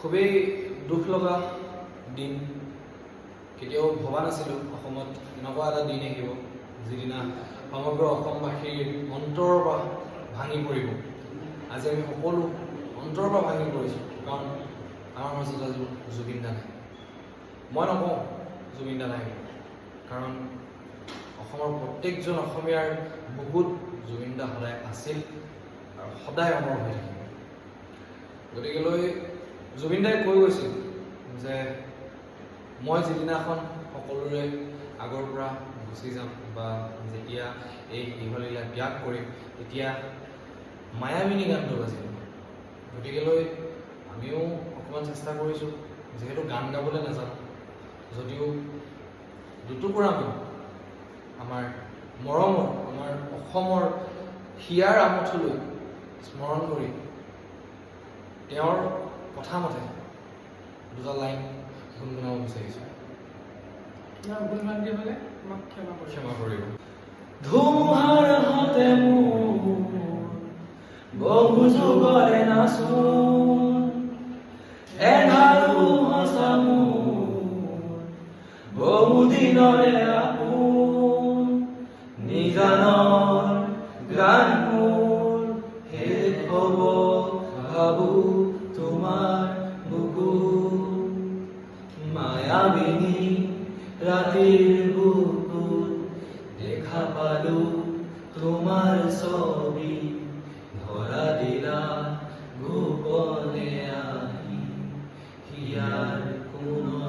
খুবেই দুখ লগা দিন। কেতিয়াও ভবা নাছিলোঁ অসমত এনেকুৱা এটা দিন আহিব যিদিনা সমগ্ৰ অসমবাসীৰ অন্তৰৰ পৰা ভাঙি পৰিব। আজি আমি সকলো অন্তৰৰ পৰা ভাঙি পৰিছোঁ, কাৰণ আমাৰ মাজত আজি জুবিন দা নাই। মই নকওঁ জুবিন দা নাই, কাৰণ অসমৰ প্ৰত্যেকজন অসমীয়াৰ বুকুত জুবিন দা সদায় আছিল আৰু সদায় অমৰ হৈ থাকিব। গতিকেলৈ জুবিন দাই কৈ গৈছিল যে মই যিদিনাখন সকলোৰে আগৰ পৰা গুচি যাম বা যেতিয়া এই ইহলীলা ত্যাগ কৰিম তেতিয়া মায়াবিনী গানটো বাজিব। গতিকেলৈ আমিও অকণমান চেষ্টা কৰিছোঁ, যিহেতু গান গাবলৈ নাজানো, যদিও দুটুকুৰা আমি আমাৰ মৰমৰ, আমাৰ অসমৰ হিয়াৰ আমঠুলৈ স্মৰণ কৰি তেওঁৰ কথা মতে দুটা লাইন গুণগুণাব বিচাৰিছোঁ। ক্ষমা কৰিব। ধুমুহাৰ হতে মোৰ বহু যুগৰে নাচোন, এধাৰো সঁচা মোৰ বহু দিনৰে আপোন, নিজানৰ গান মোৰ শেষ হ'ব ভাবো তোমাৰ বুকুত, মায়াবিনী ৰাতিৰ বুকুত দেখা পালো তোমাৰ ছবি, ধৰা দিলা গোপনে আহি হিয়াৰ কোনো